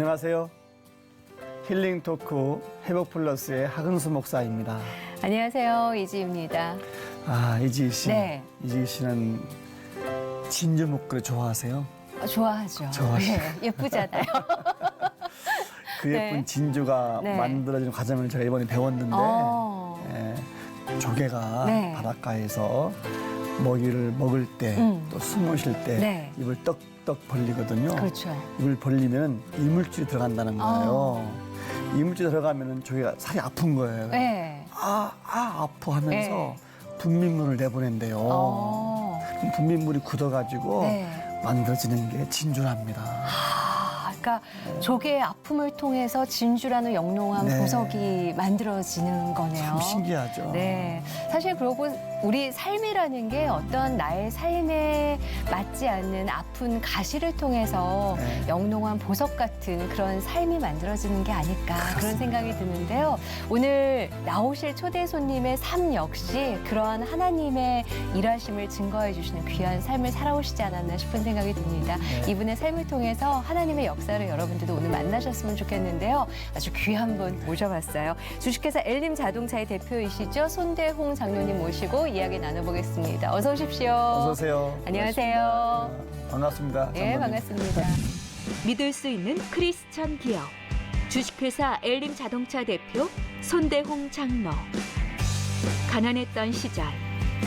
안녕하세요. 힐링 토크 회복 플러스의 하근수 목사입니다. 안녕하세요. 이지입니다. 이지희 씨. 네. 이지희 씨는 진주 목걸이 좋아하세요? 좋아하죠. 좋아하시죠. 네, 예쁘잖아요. 그 예쁜 네. 진주가 네. 만들어지는 과정을 제가 이번에 배웠는데 조개가 네. 바닷가에서 먹이를 먹을 때 또 숨을 쉴 때 네. 입을 떡떡 벌리거든요. 그렇죠. 입을 벌리면 이물질이 들어간다는 거예요. 이물질이 들어가면 조개가 살이 아픈 거예요. 네. 아파 하면서 네. 분비물을 내보낸대요. 그럼 분비물이 굳어가지고 네. 만들어지는 게 진주랍니다. 그러니까 조개의 아픔을 통해서 진주라는 영롱한 네. 보석이 만들어지는 거네요. 참 신기하죠. 네. 사실 그러고 우리 삶이라는 게 어떤 나의 삶에 맞지 않는 아픈 가시를 통해서 네. 영롱한 보석 같은 그런 삶이 만들어지는 게 아닐까 그런 생각이 드는데요. 오늘 나오실 초대 손님의 삶 역시 그러한 하나님의 일하심을 증거해 주시는 귀한 삶을 살아오시지 않았나 싶은 생각이 듭니다. 네. 이분의 삶을 통해서 하나님의 역사를 여러분들도 오늘 만나셨으면 좋겠는데요. 아주 귀한 분 모셔봤어요. 주식회사 엘림 자동차의 대표이시죠. 손대홍 장로님 모시고 이야기 나눠보겠습니다. 어서 오십시오. 어서 오세요. 안녕하세요. 반갑습니다. 네, 장로님. 반갑습니다. 믿을 수 있는 크리스천 기업 주식회사 엘림 자동차 대표 손대홍 장로. 가난했던 시절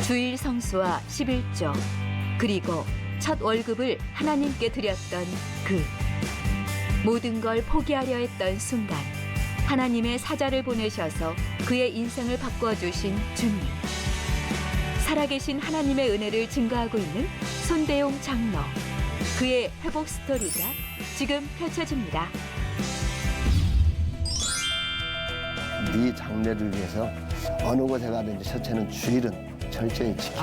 주일 성수와 11조 그리고 첫 월급을 하나님께 드렸던 그 모든 걸 포기하려 했던 순간 하나님의 사자를 보내셔서 그의 인생을 바꿔주신 주님. 살아계신 하나님의 은혜를 증거하고 있는 손대용 장로. 그의 회복 스토리가 지금 펼쳐집니다. 네 장래를 위해서 어느 곳에 가든지 첫째는 주일은 철저히 지키고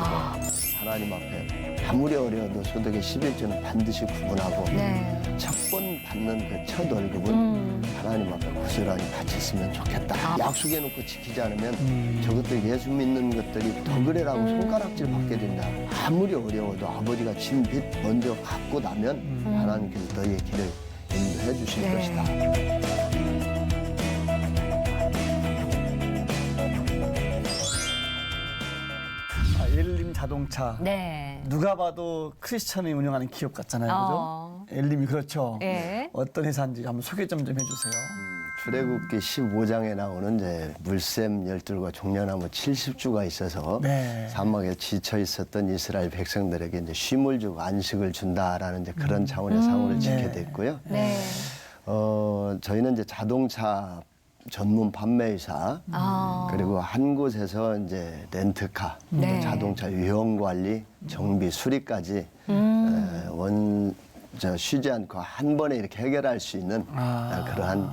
하나님 앞에 아무리 어려워도 소득의 11조는 반드시 구분하고 네. 첫 번 받는 그 첫 월급은 하나님 앞에 고스란히 바쳤으면 좋겠다. 약속해놓고 지키지 않으면 저것들 예수 믿는 것들이 더 그래라고 손가락질 받게 된다. 아무리 어려워도 아버지가 진 빚 먼저 갚고 나면 하나님께서 너희의 길을 인도해 주실 네. 것이다. 엘림 자동차. 네. 누가 봐도 크리스천이 운영하는 기업 같잖아요. 어. 그죠? 엘림이 그렇죠. 네. 어떤 회사인지 한번 소개 좀 해주세요. 출애굽기 15장에 나오는 이제 물샘 12과 종려나무 70주가 있어서 네. 사막에 지쳐 있었던 이스라엘 백성들에게 이제 쉼을 주고 안식을 준다라는 이제 그런 차원의 상호를 짓게 네. 됐고요. 네. 저희는 이제 자동차 전문 판매회사 그리고 한 곳에서 이제 렌트카, 네. 또 자동차 유형 관리, 정비, 수리까지 쉬지 않고 한 번에 이렇게 해결할 수 있는 그러한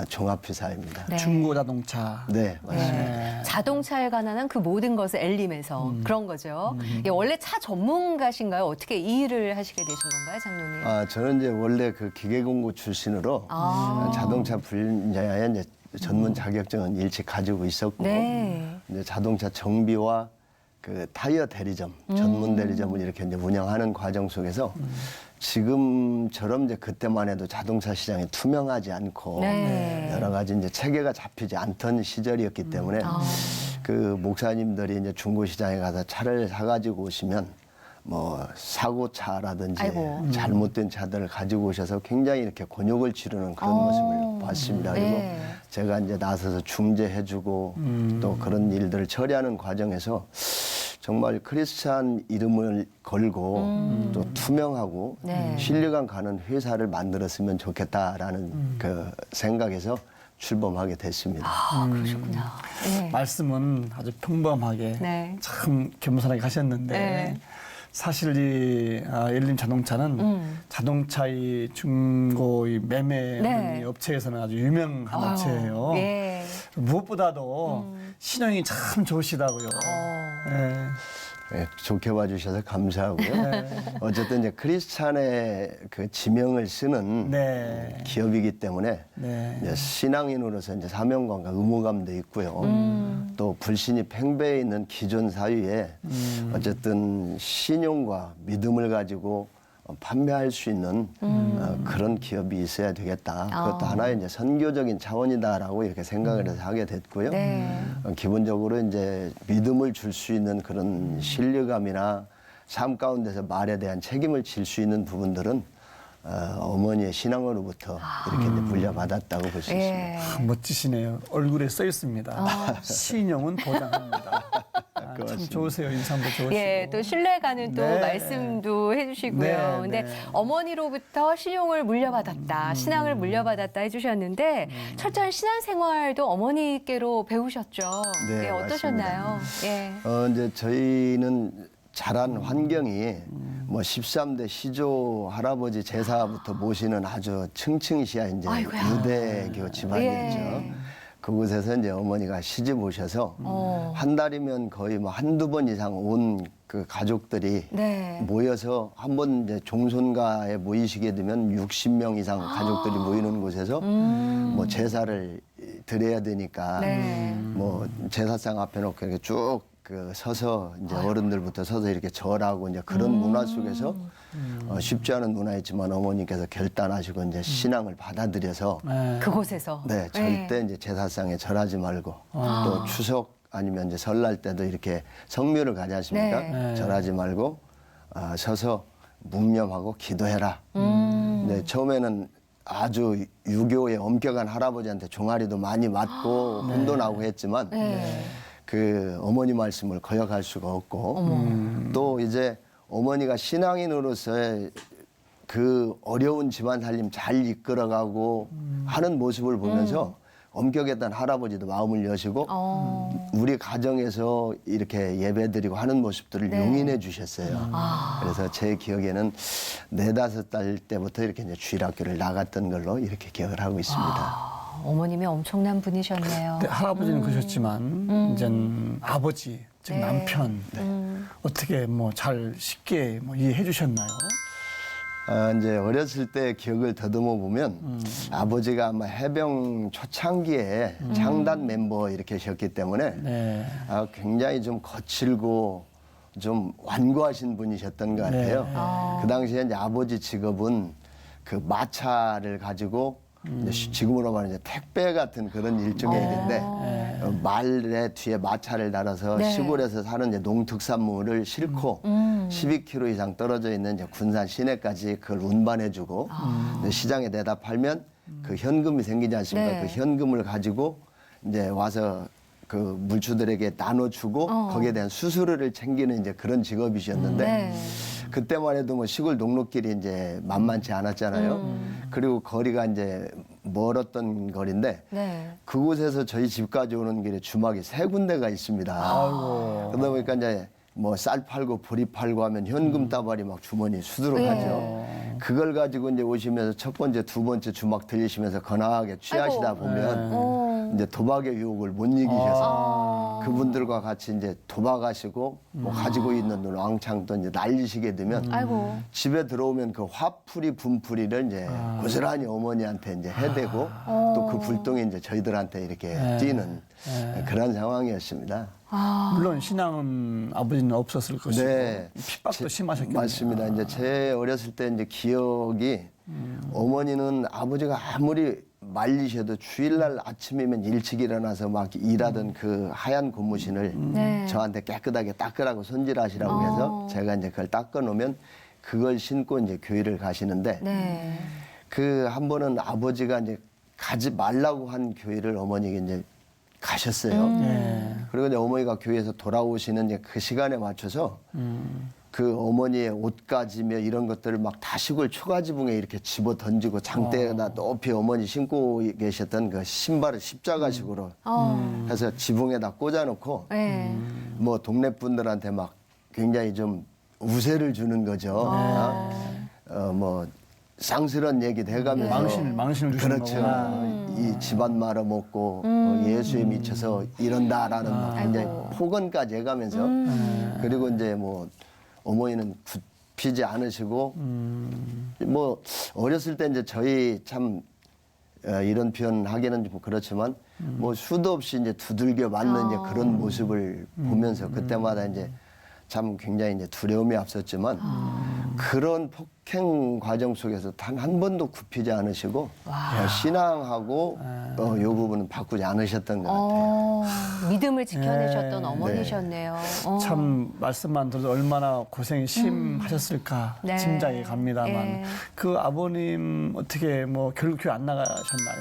종합회사입니다. 네. 중고 자동차. 네, 맞습니다. 네. 자동차에 관한 그 모든 것을 엘림에서 그런 거죠. 예, 원래 차 전문가신가요? 어떻게 이 일을 하시게 되신 건가요, 장로님? 저는 이제 원래 그 기계공고 출신으로 자동차 분야에 이제 전문 자격증은 일찍 가지고 있었고 네. 이제 자동차 정비와 그 타이어 대리점, 전문 대리점을 이렇게 이제 운영하는 과정 속에서 지금처럼 이제 그때만 해도 자동차 시장이 투명하지 않고 네. 여러 가지 이제 체계가 잡히지 않던 시절이었기 때문에 그 목사님들이 이제 중고 시장에 가서 차를 사가지고 오시면 뭐 사고차라든지 아이고. 잘못된 차들을 가지고 오셔서 굉장히 이렇게 곤욕을 치르는 그런 모습을 봤습니다. 그리고 네. 제가 이제 나서서 중재해주고 또 그런 일들을 처리하는 과정에서 정말 크리스찬 이름을 걸고 또 투명하고 네. 신뢰감 가는 회사를 만들었으면 좋겠다라는 그 생각에서 출범하게 됐습니다. 그러셨구나. 네. 말씀은 아주 평범하게 네. 참 겸손하게 하셨는데 네. 사실 이 엘림 자동차는 자동차의 중고 이 매매 네. 이 업체에서는 아주 유명한 업체예요. 예. 무엇보다도 신용이 참 좋으시다고요. 예. 네, 좋게 봐주셔서 감사하고요. 어쨌든 이제 크리스찬의 그 지명을 쓰는 네. 기업이기 때문에 네. 이제 신앙인으로서 이제 사명감과 의무감도 있고요. 또 불신이 팽배해 있는 기존 사회에 어쨌든 신용과 믿음을 가지고 판매할 수 있는 그런 기업이 있어야 되겠다. 그것도 하나의 이제 선교적인 차원이다라고 이렇게 생각을 해서 하게 됐고요. 네. 기본적으로 이제 믿음을 줄 수 있는 그런 신뢰감이나 삶 가운데서 말에 대한 책임을 질 수 있는 부분들은 어머니의 신앙으로부터 이렇게 이제 물려받았다고 볼 수 있습니다. 예. 멋지시네요. 얼굴에 써 있습니다. 신용은 보장합니다. 참 고맙습니다. 좋으세요. 인상도 좋으시고. 예, 또 신뢰가는 또 네. 말씀도 해주시고요. 네, 근데 네. 어머니로부터 신용을 물려받았다, 신앙을 물려받았다 해주셨는데 철저한 신앙생활도 어머니께로 배우셨죠. 네, 예, 어떠셨나요? 예. 이제 저희는 자란 환경이 뭐 13대 시조 할아버지 제사부터 모시는 아주 층층시야 이제 아이고야. 유대교 집안이었죠. 예. 그곳에서 이제 어머니가 시집 오셔서 한 달이면 거의 뭐 한두 번 이상 온 그 가족들이 네. 모여서 한 번 이제 종손가에 모이시게 되면 60명 이상 가족들이 모이는 곳에서 뭐 제사를 드려야 되니까 네. 뭐 제사상 앞에 놓고 이렇게 쭉 그 서서 이제 어른들부터 서서 이렇게 절하고 이제 그런 문화 속에서 쉽지 않은 문화였지만 어머니께서 결단하시고 이제 신앙을 받아들여서 네. 그곳에서. 네, 절대 이제 제사상에 절하지 말고 또 추석 아니면 이제 설날 때도 이렇게 성묘를 가지 않습니까? 네. 절하지 말고 서서 묵념하고 기도해라. 네, 처음에는 아주 유교의 엄격한 할아버지한테 종아리도 많이 맞고 혼도 나고 했지만 네. 그 어머니 말씀을 거역할 수가 없고 또 이제 어머니가 신앙인으로서의 그 어려운 집안 살림 잘 이끌어가고 하는 모습을 보면서 엄격했던 할아버지도 마음을 여시고 우리 가정에서 이렇게 예배드리고 하는 모습들을 네. 용인해 주셨어요. 그래서 제 기억에는 4-5살 때부터 이렇게 이제 주일학교를 나갔던 걸로 이렇게 기억을 하고 있습니다. 어머님이 엄청난 분이셨네요. 근데 할아버지는 그러셨지만 이제 아버지, 즉 네. 남편 어떻게 뭐 잘 쉽게 뭐 이해해 주셨나요? 이제 어렸을 때 기억을 더듬어 보면 아버지가 아마 해병 초창기에 창단 멤버 이렇게 하셨기 때문에 네. 굉장히 좀 거칠고 좀 완고하신 분이셨던 것 같아요. 그 당시에 이제 아버지 직업은 그 마차를 가지고 이제 지금으로 말하면 이제 택배 같은 그런 일종의 일인데 말의 뒤에 마차를 달아서 네. 시골에서 사는 이제 농특산물을 싣고 12km 이상 떨어져 있는 이제 군산 시내까지 그걸 운반해주고 이제 시장에 내다 팔면 그 현금이 생기지 않습니까? 네. 그 현금을 가지고 이제 와서 그 물주들에게 나눠주고 거기에 대한 수수료를 챙기는 이제 그런 직업이셨는데 네. 그때만 해도 뭐 시골 농로길이 이제 만만치 않았잖아요. 그리고 거리가 이제 멀었던 거리인데 네. 그곳에서 저희 집까지 오는 길에 주막이 3군데가 있습니다. 아이고. 그러다 보니까 이제 뭐 쌀 팔고 보리 팔고 하면 현금 따발이 막 주머니에 수두룩하죠. 그걸 가지고 이제 오시면서 첫 번째, 두 번째 주막 들리시면서 건강하게 취하시다 아이고. 보면 이제 도박의 유혹을 못 이기셔서 그분들과 같이 이제 도박하시고 뭐 가지고 있는 돈 왕창 또 이제 날리시게 되면 아이고. 집에 들어오면 그 화풀이 분풀이를 이제 고스란히 어머니한테 이제 해대고 또 그 불똥이 이제 저희들한테 이렇게 뛰는 그런 상황이었습니다. 물론 신앙은 아버지는 없었을 것이고 네. 핍박도 심하셨겠네요. 맞습니다. 이제 제 어렸을 때 이제 기억이 어머니는 아버지가 아무리 말리셔도 주일날 아침이면 일찍 일어나서 막 일하던 그 하얀 고무신을 네. 저한테 깨끗하게 닦으라고 손질하시라고 해서 제가 이제 그걸 닦아 놓으면 그걸 신고 이제 교회를 가시는데 네. 그 한 번은 아버지가 이제 가지 말라고 한 교회를 어머니가 이제 가셨어요. 네. 그리고 이제 어머니가 교회에서 돌아오시는 이제 그 시간에 맞춰서 그 어머니의 옷가지며 이런 것들을 막 다 시골 초가지붕에 이렇게 집어 던지고 장대에다 높이 어머니 신고 계셨던 그 신발을 십자가식으로 해서 지붕에다 꽂아놓고 네. 뭐 동네 분들한테 막 굉장히 좀 우세를 주는 거죠. 뭐 쌍스러운 얘기도 해가면서 망신을 주시는 그렇죠. 거구나. 이 집안 말아먹고 예수에 미쳐서 이런다라는 막 굉장히 아이고. 폭언까지 해가면서 그리고 이제 뭐 어머니는 굽히지 않으시고 뭐 어렸을 때 이제 저희 참 이런 표현 하기는 좀 그렇지만 뭐 수도 없이 이제 두들겨 맞는 이제 그런 모습을 보면서 그때마다 이제 참 굉장히 이제 두려움이 앞섰지만 그런 역행 과정 속에서 단 한 번도 굽히지 않으시고 신앙하고 요 부분은 바꾸지 않으셨던 것 같아요. 믿음을 지켜내셨던 네. 어머니셨네요. 참 말씀만 들어도 얼마나 고생이 심하셨을까 네. 짐작이 갑니다만 네. 그 아버님 어떻게 뭐 결국 교회 안 나가셨나요?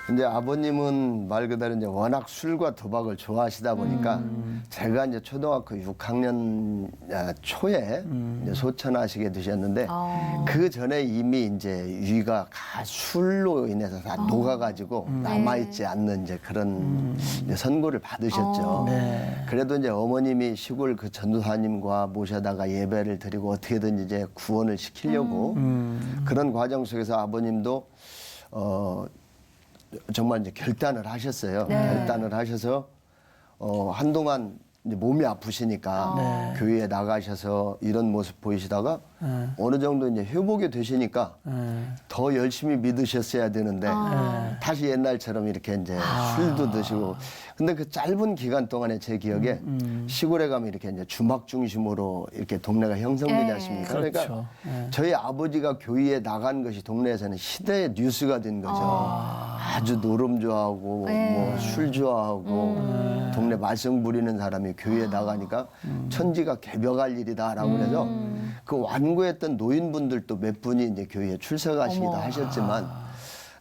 근데 아버님은 말 그대로 이제 워낙 술과 도박을 좋아하시다 보니까 제가 이제 초등학교 6학년 초에 이제 소천하시게 되셨는데 그 전에 이미 이제 위가 술로 인해서 다 녹아가지고 남아있지 않는 이제 그런 이제 선고를 받으셨죠. 네. 그래도 이제 어머님이 시골 그 전도사님과 모셔다가 예배를 드리고 어떻게든 이제 구원을 시키려고 그런 과정 속에서 아버님도 정말 이제 결단을 하셨어요. 네. 결단을 하셔서 한동안 이제 몸이 아프시니까 네. 교회에 나가셔서 이런 모습 보이시다가 어느 정도 이제 회복이 되시니까 더 열심히 믿으셨어야 되는데 다시 옛날처럼 이렇게 이제 술도 드시고 근데 그 짧은 기간 동안에 제 기억에 시골에 가면 이렇게 이제 주막 중심으로 이렇게 동네가 형성되지 네. 않습니까? 그렇죠. 그러니까 네. 저희 아버지가 교회에 나간 것이 동네에서는 시대의 뉴스가 된 거죠. 아주 노름 좋아하고 네. 뭐 술 좋아하고 동네 말썽 부리는 사람이 교회에 나가니까 천지가 개벽할 일이다라고 그래서 그 완고했던 노인분들도 몇 분이 이제 교회에 출석하시기도 어머. 하셨지만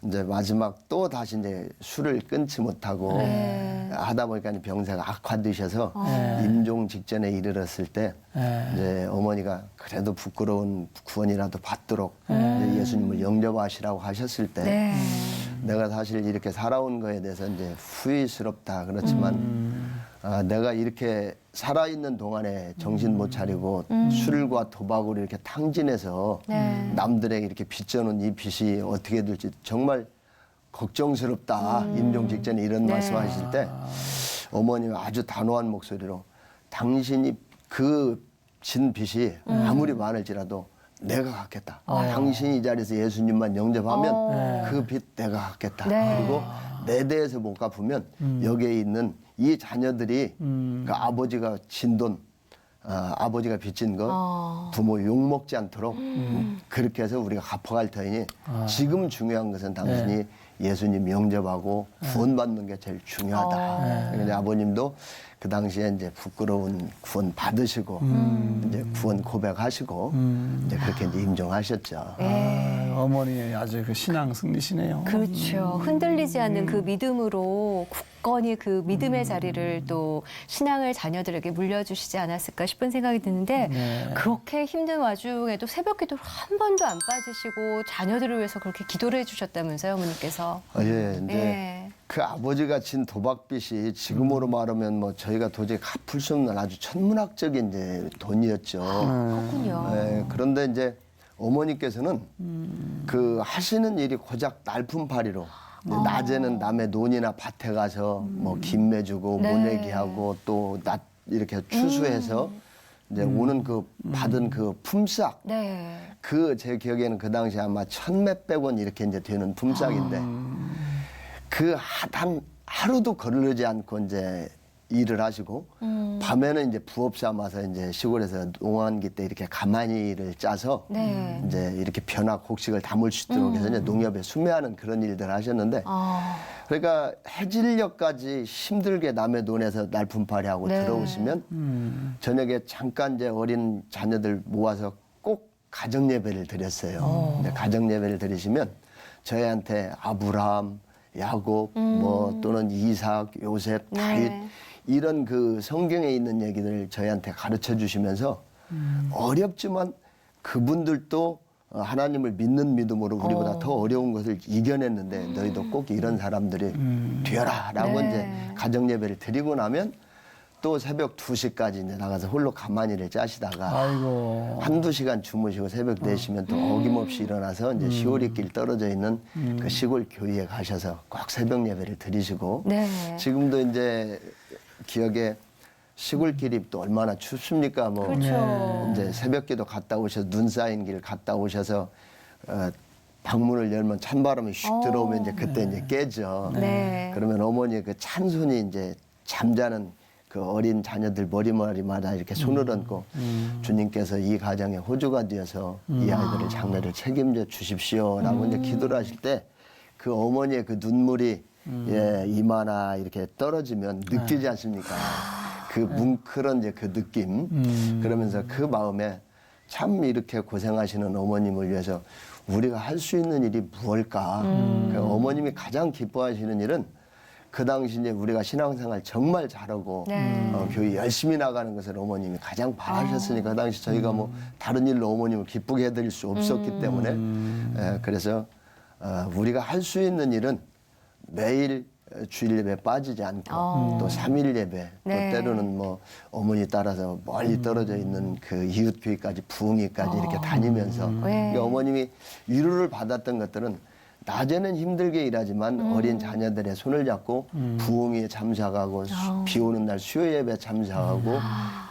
이제 마지막 또 다시 이제 술을 끊지 못하고 네. 하다 보니까 이제 병세가 악화되셔서 네. 임종 직전에 이르렀을 때 네. 이제 어머니가 그래도 부끄러운 구원이라도 받도록 이제 예수님을 영접하시라고 하셨을 때 네. 내가 사실 이렇게 살아온 거에 대해서 이제 후회스럽다 그렇지만 내가 이렇게 살아있는 동안에 정신 못 차리고 술과 도박으로 이렇게 탕진해서 네. 남들에게 이렇게 빚져놓은 이 빚이 어떻게 될지 정말 걱정스럽다. 임종 직전에 이런 네. 말씀하실 때 어머니가 아주 단호한 목소리로 당신이 그 진 빚이 아무리 많을지라도 내가 갚겠다. 당신이 이 자리에서 예수님만 영접하면 그 빚 내가 갚겠다. 네. 그리고 내 대해서 못 갚으면 여기에 있는 이 자녀들이 그 아버지가 진 돈, 아버지가 빚진 거 부모 욕먹지 않도록 그렇게 해서 우리가 갚아갈 터이니 지금 중요한 것은 당신이 예수님 영접하고 구원받는 게 제일 중요하다. 그래서 아버님도 그 당시에 이제 부끄러운 구원 받으시고 이제 구원 고백하시고 이제 그렇게 이제 임종하셨죠. 네. 어머니 아주 그 신앙 승리시네요. 그렇죠. 흔들리지 않는 그 믿음으로 굳건히 그 믿음의 자리를 또 신앙을 자녀들에게 물려주시지 않았을까 싶은 생각이 드는데 네. 그렇게 힘든 와중에도 새벽 기도를 한 번도 안 빠지시고 자녀들을 위해서 그렇게 기도를 해주셨다면서요, 어머니께서. 예, 이제 네. 그 아버지가 진 도박빚이 지금으로 말하면 뭐 저희가 도저히 갚을 수 없는 아주 천문학적인 이제 돈이었죠. 그렇군요. 네, 그런데 이제 어머니께서는 그 하시는 일이 고작 날품팔이로 이제 낮에는 남의 논이나 밭에 가서 뭐 김매 주고 네. 모내기 하고 또 낮 이렇게 추수해서 이제 오는 그 받은 그 품삯 네. 그 제 기억에는 그 당시 아마 천몇백 원 이렇게 이제 되는 품삯인데 그 단 하루도 거르지 않고 이제 일을 하시고 밤에는 이제 부업 삼아서 이제 시골에서 농한기 때 이렇게 가마니를 짜서 네. 이제 이렇게 변화 곡식을 담을 수 있도록 해서 이제 농협에 수매하는 그런 일들을 하셨는데 그러니까 해질녘까지 힘들게 남의 논에서 날품팔이하고 네. 들어오시면 저녁에 잠깐 이제 어린 자녀들 모아서 꼭 가정 예배를 드렸어요. 근데 가정 예배를 드리시면 저희한테 아브라함, 야곱, 뭐 또는 이삭, 요셉, 다윗 네. 이런 그 성경에 있는 얘기들을 저희한테 가르쳐 주시면서 어렵지만 그분들도 하나님을 믿는 믿음으로 우리보다 더 어려운 것을 이겨냈는데 너희도 꼭 이런 사람들이 되어라라고 네. 이제 가정 예배를 드리고 나면 또 새벽 2시까지 이제 나가서 홀로 가마니를 짜시다가 아이고. 한두 시간 주무시고 새벽 4시면 또 어김없이 일어나서 이제 시오리길 떨어져 있는 그 시골 교회에 가셔서 꼭 새벽 예배를 드리시고 네. 지금도 이제 기억에 시골길이 또 얼마나 춥습니까? 뭐 그렇죠. 이제 새벽기도 갔다 오셔서 눈 쌓인 길 갔다 오셔서 방문을 열면 찬바람이 슉 들어오면 이제 그때 이제 깨죠. 네. 그러면 어머니의 그 찬손이 이제 잠자는 그 어린 자녀들 머리마다 이렇게 손을 얹고 주님께서 이 가정의 호주가 되어서 이 아이들의 장래를 책임져 주십시오라고 이제 기도를 하실 때 그 어머니의 그 눈물이 예, 이마나 이렇게 떨어지면 느끼지 않습니까? 그 뭉클한 이제 그 느낌 그러면서 그 마음에 참 이렇게 고생하시는 어머님을 위해서 우리가 할 수 있는 일이 무엇일까? 그 어머님이 가장 기뻐하시는 일은 그 당시 이제 우리가 신앙생활 정말 잘하고 교회 열심히 나가는 것을 어머님이 가장 바라셨으니까 그 당시 저희가 뭐 다른 일로 어머님을 기쁘게 해드릴 수 없었기 때문에 예, 그래서 우리가 할 수 있는 일은 매일 주일 예배 빠지지 않고 또 3일 예배 네. 또 때로는 뭐 어머니 따라서 멀리 떨어져 있는 그 이웃 교회까지 부흥회까지 이렇게 다니면서 네. 그러니까 어머님이 위로를 받았던 것들은 낮에는 힘들게 일하지만 어린 자녀들의 손을 잡고 부흥회에 참석하고 비 오는 날 수요 예배 참석하고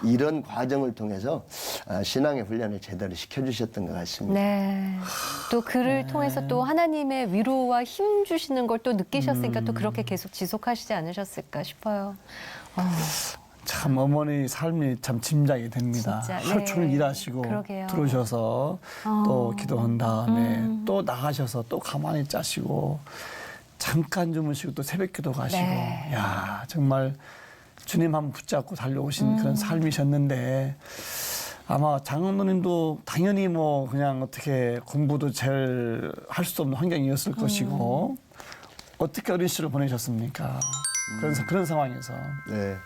이런 과정을 통해서 신앙의 훈련을 제대로 시켜주셨던 것 같습니다. 네. 또 그를 통해서 또 하나님의 위로와 힘 주시는 걸 또 느끼셨으니까 또 그렇게 계속 지속하시지 않으셨을까 싶어요. 참 어머니 삶이 참 짐작이 됩니다. 진짜, 하루 네. 종일 일하시고 그러게요. 들어오셔서 또 기도한 다음에 또 나가셔서 또 가만히 짜시고 잠깐 주무시고 또 새벽 기도 가시고 네. 야 정말 주님 한번 붙잡고 달려오신 그런 삶이셨는데 아마 장로님도 당연히 뭐 그냥 어떻게 공부도 제일 할 수 없는 환경이었을 것이고 어떻게 어린 시절을 보내셨습니까? 그런 상황에서. 네.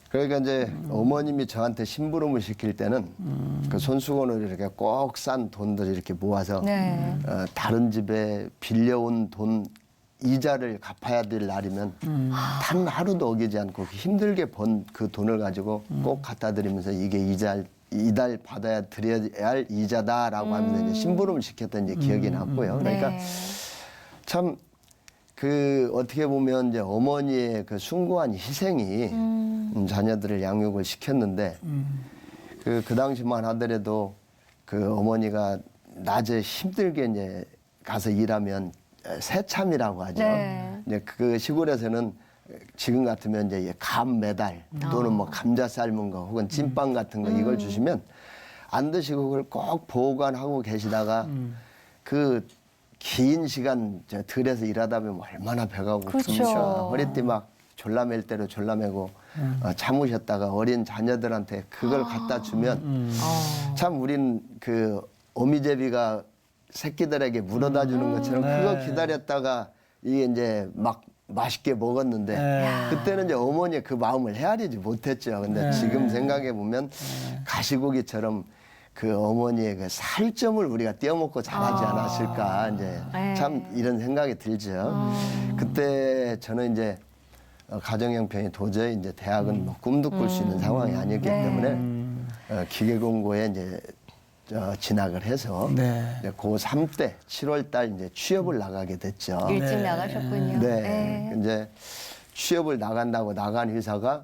그러니까 이제 어머님이 저한테 심부름을 시킬 때는 그 손수건으로 이렇게 꼭 싼 돈들 이렇게 모아서 네. 다른 집에 빌려온 돈 이자를 갚아야 될 날이면 단 하루도 어기지 않고 힘들게 번 그 돈을 가지고 꼭 갖다 드리면서 이게 이달 받아야 드려야 할 이자다라고 하면서 이제 심부름을 시켰던 이제 기억이 났고요. 그러니까 네. 참 그 어떻게 보면 이제 어머니의 그 숭고한 희생이 자녀들을 양육을 시켰는데 그 당시만 하더라도 그 어머니가 낮에 힘들게 이제 가서 일하면 새참이라고 하죠. 네. 이제 그 시골에서는 지금 같으면 이제 감 매달 또는 뭐 감자 삶은 거 혹은 찐빵 같은 거 이걸 주시면 안 드시고 그걸 꼭 보관하고 계시다가 그 긴 시간 들에서 일하다 보면 얼마나 배가 그렇죠. 고프죠. 허리띠 막 졸라맬 대로 졸라매고 참으셨다가 어린 자녀들한테 그걸 갖다 주면 참 우린 그 어미제비가 새끼들에게 물어다 주는 것처럼 그거 기다렸다가 이게 이제 막 맛있게 먹었는데 그때는 이제 어머니의 그 마음을 헤아리지 못했죠. 근데 지금 생각해 보면 가시고기처럼 그 어머니의 그 살점을 우리가 떼어먹고 자라지 않았을까 이제 참 이런 생각이 들죠. 그때 저는 이제 가정 형편이 도저히 이제 대학은 뭐 꿈도 꿀 수 있는 상황이 아니었기 때문에 기계공고에 이제 진학을 해서 이제 고3 때 7월 달 이제 취업을 나가게 됐죠. 일찍 나가셨군요. 네. 이제 취업을 나간다고 나간 회사가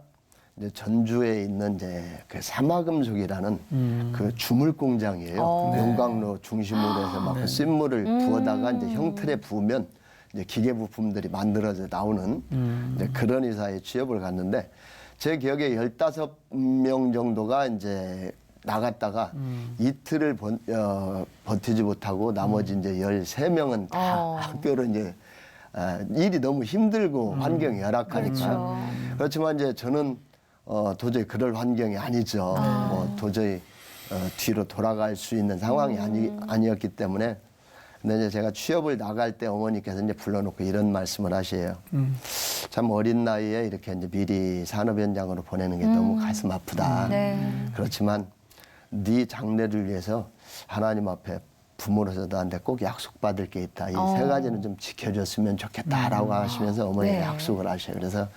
이제 전주에 있는 이제 그 사마금속이라는 그 주물 공장이에요. 용광로 중심으로 해서 막 그 쇳물을 부어다가 이제 형틀에 부으면 이제 기계 부품들이 만들어져 나오는 이제 그런 회사에 취업을 갔는데 제 기억에 15명 정도가 이제 나갔다가 이틀을 버티지 못하고 나머지 이제 13명은 다 학교를 이제 일이 너무 힘들고 환경이 열악하니까. 그렇지만 이제 저는 도저히 그럴 환경이 아니죠. 뭐 도저히 뒤로 돌아갈 수 있는 상황이 아니었기 때문에. 근데 이제 제가 취업을 나갈 때 어머니께서 이제 불러놓고 이런 말씀을 하셔요. 참 어린 나이에 이렇게 이제 미리 산업 현장으로 보내는 게 너무 가슴 아프다. 그렇지만 네 장래를 위해서 하나님 앞에 부모로서 너한테 꼭 약속받을 게 있다. 이 세 가지는 좀 지켜줬으면 좋겠다라고 하시면서 어머니가 네. 약속을 하셔요. 그래서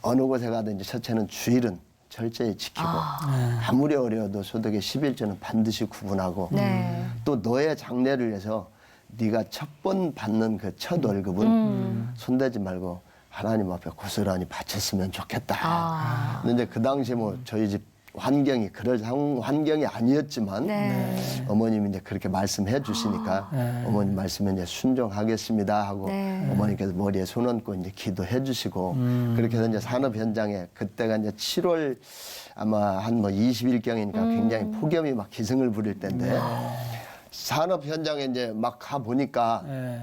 어느 곳에 가든지 첫째는 주일은 철저히 지키고 아무리 어려워도 소득의 11조는 반드시 구분하고 또 너의 장래를 위해서 네가 첫 번 받는 그 첫 월급은 손대지 말고 하나님 앞에 고스란히 바쳤으면 좋겠다. 근데 이제 그 당시에 뭐 저희 집 환경이 그럴 환경이 아니었지만 네. 어머님이 이제 그렇게 말씀해 주시니까 어머님 말씀에 이제 순종하겠습니다 하고 네. 어머니께서 머리에 손 얹고 이제 기도해 주시고 그렇게 해서 이제 산업 현장에 그때가 이제 7월 아마 한 뭐 20일경이니까 굉장히 폭염이 막 기승을 부릴 때인데 산업 현장에 이제 막 가 보니까 예.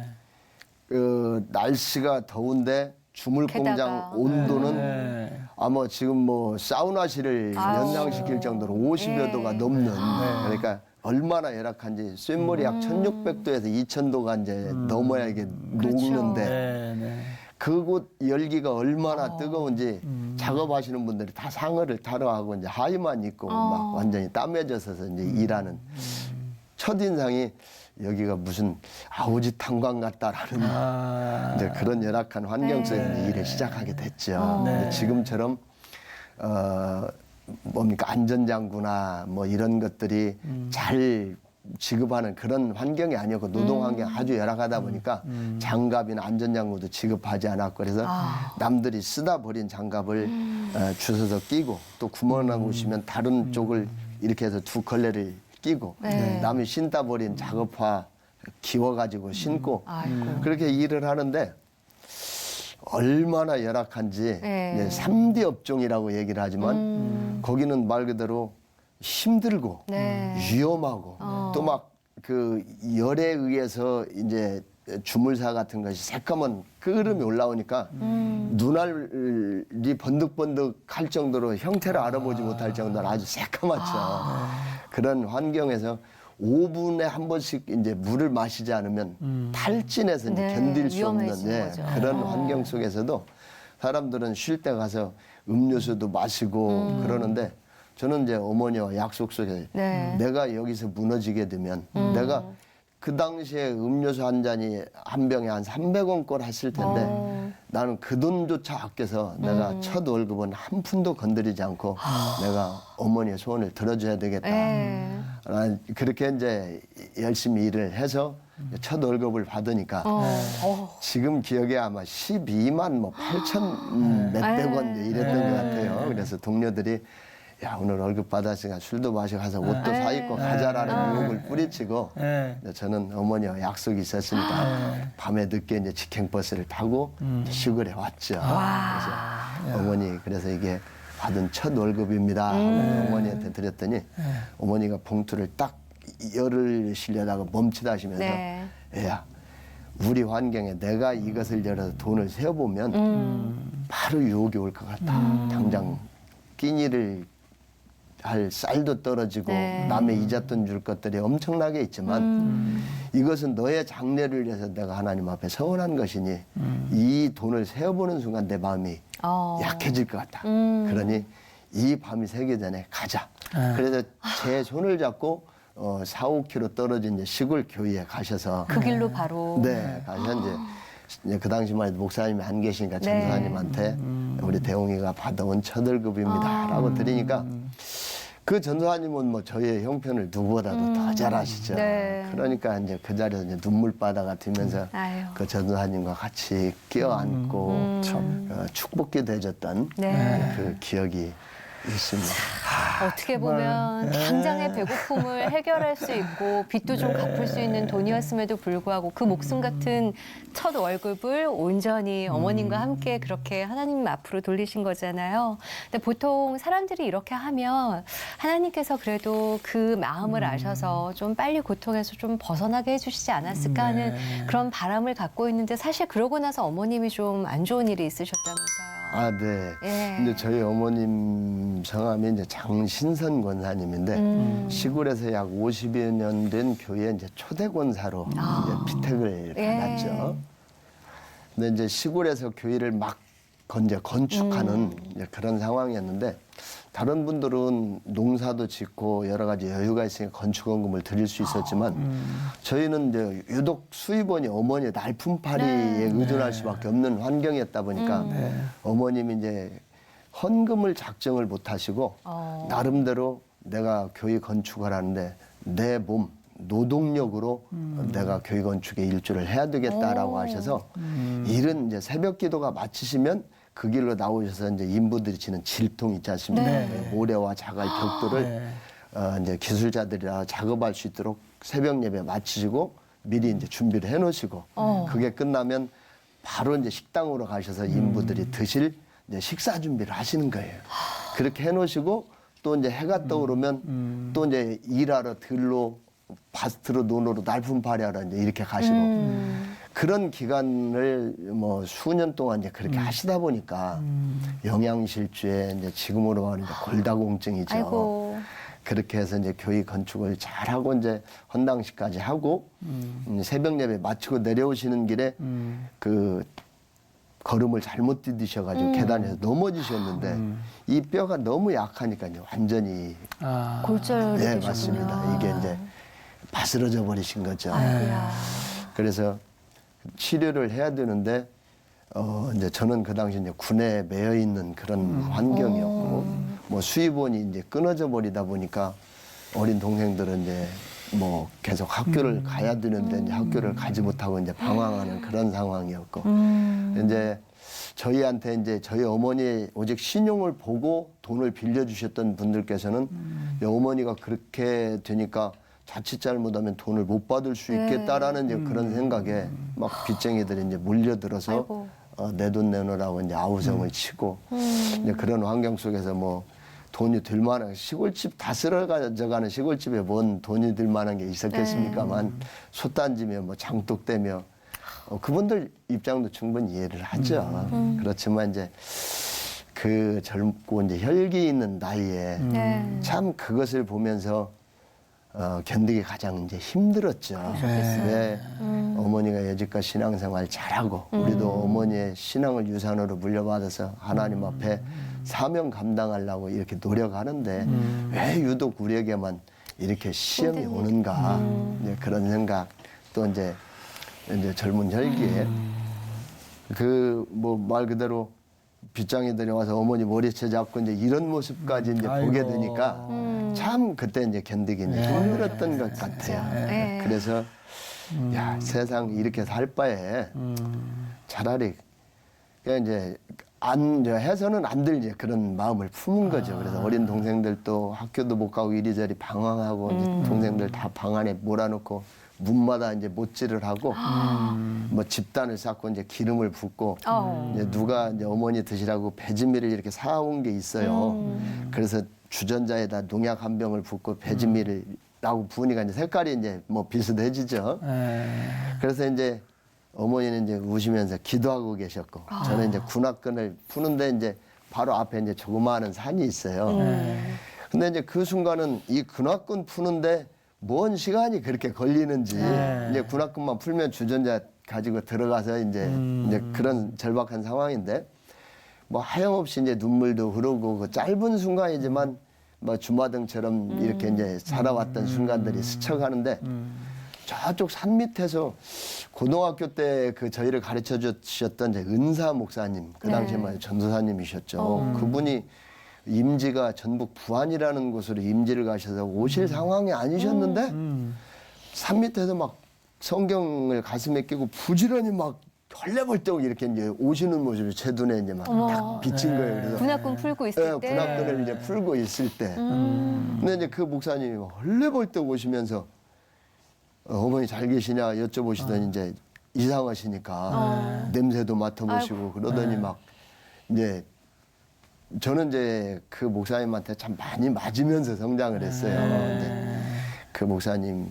그 날씨가 더운데 주물 공장 게다가. 온도는 예. 아마 지금 뭐 사우나실을 아우. 연상시킬 정도로 50여 도가 예. 넘는 그러니까 얼마나 열악한지 쇳물이 약 1600도에서 2000도가 이제 넘어야 이게 녹는데 네, 네. 그곳 열기가 얼마나 뜨거운지 작업하시는 분들이 다 상어를 타러 하고 이제 하의만 입고 막 완전히 땀해져서 이제 일하는 첫인상이 여기가 무슨 아우지 탄광 같다라는 이제 그런 열악한 환경 속에서 이제 일을 시작하게 됐죠. 근데 지금처럼 뭡니까 안전장구나 뭐 이런 것들이 잘 지급하는 그런 환경이 아니었고 노동 환경 아주 열악하다 보니까 장갑이나 안전장구도 지급하지 않았고 그래서 남들이 쓰다 버린 장갑을 주워서 끼고 또 구멍 나고 오시면 다른 쪽을 이렇게 해서 두 컬레를 끼고 네. 남이 신다 버린 작업화 기워가지고 신고 아이고. 그렇게 일을 하는데 얼마나 열악한지 네. 이제 3D 업종이라고 얘기를 하지만 거기는 말 그대로 힘들고 네. 위험하고 또 막 그 열에 의해서 이제 주물사 같은 것이 새까만 끓음이 올라오니까 눈알이 번득번득할 정도로 형태를 알아보지 못할 정도로 아주 새까맣죠. 그런 환경에서 5분에 한 번씩 이제 물을 마시지 않으면 탈진해서 이제 네, 견딜 수 없는 위험해지는 거죠. 그런 환경 속에서도 사람들은 쉴 때 가서 음료수도 마시고 그러는데 저는 이제 어머니와 약속 속에 네. 내가 여기서 무너지게 되면 내가 그 당시에 음료수 한 잔이 한 병에 한 300원꼴 했을 텐데 나는 그 돈조차 아껴서 내가 첫 월급은 한 푼도 건드리지 않고 내가 어머니의 소원을 들어줘야 되겠다. 네. 난 그렇게 이제 열심히 일을 해서 첫 월급을 받으니까 지금 기억에 아마 12만 뭐 8천 몇백 원 이랬던 것 같아요. 그래서 동료들이 야 오늘 월급 받았으니까 술도 마시고 가서 옷도 사 입고 가자라는 유혹을 뿌리치고 예. 저는 어머니와 약속이 있었으니까 밤에 늦게 이제 직행버스를 타고 이제 시골에 왔죠. 그래서 어머니 그래서 이게 받은 첫 월급입니다 하고 어머니한테 드렸더니 어머니가 봉투를 딱 열을 실려다가 멈칫 하시면서 네. 애야 우리 환경에 내가 이것을 열어서 돈을 세어보면 바로 유혹이 올 것 같다. 당장 끼니를 할 쌀도 떨어지고 네. 남의 이잣돈 줄 것들이 엄청나게 있지만 이것은 너의 장래를 위해서 내가 하나님 앞에 서원한 것이니 이 돈을 세어보는 순간 내 마음이 약해질 것 같다. 그러니 이 밤이 새기 전에 가자. 그래서 제 손을 잡고 4, 5km 떨어진 이제 시골 교회에 가셔서 그 길로 바로. 네, 가서 이제 그 당시만 해도 목사님이 안 계시니까 네. 전도사님한테 우리 대웅이가 받아온 첫 월급입니다. 라고 드리니까 그 전도사님은 뭐 저희의 형편을 누구보다도 더 잘 아시죠. 네. 그러니까 이제 그 자리에서 이제 눈물바다가 들면서 아유. 그 전도사님과 같이 껴안고 축복기도 해줬던 네. 그 기억이 있습니다. 어떻게 보면 당장의 배고픔을 해결할 수 있고 빚도 좀 갚을 수 있는 돈이었음에도 불구하고 그 목숨 같은 첫 월급을 온전히 어머님과 함께 그렇게 하나님 앞으로 돌리신 거잖아요. 근데 보통 사람들이 이렇게 하면 하나님께서 그래도 그 마음을 아셔서 좀 빨리 고통에서 좀 벗어나게 해주시지 않았을까 하는 그런 바람을 갖고 있는데 사실 그러고 나서 어머님이 좀 안 좋은 일이 있으셨다면서요. 아, 네. 예. 근데 저희 어머님 성함이 이제 장신선 권사님인데 시골에서 약 50여 년 된 교회에 이제 초대 권사로 이제 피택을 예. 받았죠. 근데 이제 시골에서 교회를 막 이제 건축하는 이제 그런 상황이었는데 다른 분들은 농사도 짓고 여러 가지 여유가 있으니까 건축원금을 드릴 수 있었지만 저희는 이제 유독 수입원이 어머니의 날품팔이에 의존할 수밖에 없는 환경이었다 보니까 어머님이 이제 헌금을 작정을 못 하시고 나름대로 내가 교회 건축을 하는데 내 몸 노동력으로 내가 교회 건축에 일조를 해야 되겠다라고 하셔서 일은 이제 새벽 기도가 마치시면 그 길로 나오셔서 이제 인부들이 지는 질통 있지 않습니까? 네. 모래와 자갈 벽돌을 네. 이제 기술자들이라 작업할 수 있도록 새벽 예배 마치시고 미리 이제 준비를 해놓으시고 그게 끝나면 바로 이제 식당으로 가셔서 인부들이 드실 이제 식사 준비를 하시는 거예요. 그렇게 해놓으시고 또 이제 해가 떠오르면 또 이제 일하러 들로 밭으로 논으로 날품 발휘하러 이제 이렇게 가시고 그런 기간을 뭐 수년 동안 이제 그렇게 하시다 보니까 영양실조에 이제 지금으로 말하면 이제 골다공증이죠. 아이고. 그렇게 해서 이제 교회 건축을 잘하고 이제 헌당식까지 하고 새벽 예배 마치고 내려오시는 길에 그 걸음을 잘못 디디셔가지고 계단에서 넘어지셨는데 이 뼈가 너무 약하니까요 완전히 아. 골절이 네 되셨군요. 맞습니다. 이게 이제 바스러져 버리신 거죠. 아이고야. 그래서 치료를 해야 되는데 이제 저는 그 당시 이제 군에 매여 있는 그런 환경이었고 뭐 수입원이 이제 끊어져 버리다 보니까 어린 동생들은 이제 뭐 계속 학교를 가야 되는데 이제 학교를 가지 못하고 이제 방황하는 그런 상황이었고 이제 저희한테 이제 저희 어머니 오직 신용을 보고 돈을 빌려주셨던 분들께서는 이 어머니가 그렇게 되니까 자칫 잘못하면 돈을 못 받을 수 있겠다라는 이제 그런 생각에 막 빚쟁이들이 이제 몰려들어서 아이고. 내 돈 내놓으라고 이제 아우성을 치고 이제 그런 환경 속에서 뭐 돈이 들 만한 시골집 다 쓸어가져가는 시골집에 뭔 돈이 들 만한 게 있었겠습니까만 솥단지며 뭐 장독대며 그분들 입장도 충분히 이해를 하죠. 그렇지만 이제 그 젊고 이제 혈기 있는 나이에 네. 참 그것을 보면서 견디기 가장 이제 힘들었죠. 왜 어머니가 여지껏 신앙생활 잘하고 우리도 어머니의 신앙을 유산으로 물려받아서 하나님 앞에 사명 감당하려고 이렇게 노력하는데 왜 유독 우리에게만 이렇게 시험이 오는가 이제 그런 생각 또 이제 젊은 혈기에 그 뭐 말 그대로 빗장이들이 와서 어머니 머리채 잡고 이제 이런 모습까지 이제 보게 아이고. 되니까 참 그때 이제 견디기 이제 힘들었던 것 같아요. 네. 그래서 야 세상 이렇게 살 바에 차라리 그냥 이제 이제 해서는 안 될 이제 그런 마음을 품은 거죠. 그래서 어린 동생들도 학교도 못 가고 이리저리 방황하고 이제 동생들 다 방 안에 몰아놓고 문마다 이제 못질을 하고 뭐 집단을 쌓고 이제 기름을 붓고 이제 누가 이제 어머니 드시라고 배지밀을 이렇게 사온 게 있어요. 그래서 주전자에다 농약 한 병을 붓고 배지밀을 라고 부으니까 이제 색깔이 이제 뭐 비슷해지죠. 그래서 이제 어머니는 이제 우시면서 기도하고 계셨고 저는 이제 군화끈을 푸는데 이제 바로 앞에 이제 조그마한 산이 있어요. 근데 이제 그 순간은 이 군화끈 푸는데 뭔 시간이 그렇게 걸리는지 이제 군화끈만 풀면 주전자 가지고 들어가서 이제 그런 절박한 상황인데 뭐 하염없이 이제 눈물도 흐르고 그 짧은 순간이지만 뭐 주마등처럼 이렇게 이제 살아왔던 순간들이 스쳐가는데 저쪽 산 밑에서 고등학교 때 그 저희를 가르쳐 주셨던 이제 은사 목사님 그 당시에 말 전도사님이셨죠. 그분이 임지가 전북 부안이라는 곳으로 임지를 가셔서 오실 상황이 아니셨는데 산 밑에서 막 성경을 가슴에 끼고 부지런히 막 헐레벌떡 이렇게 이제 오시는 모습이 제 눈에 이제 막 딱 비친 거예요. 그래서 군화끈 풀고 있을 때. 군화끈을 이제 풀고 있을 때. 근데 이제 그 목사님이 헐레벌떡 오시면서 어머니 잘 계시냐 여쭤보시더니 이제 이상하시니까 냄새도 맡아보시고 그러더니 막 이제 저는 이제 그 목사님한테 참 많이 맞으면서 성장을 했어요. 근데 그 목사님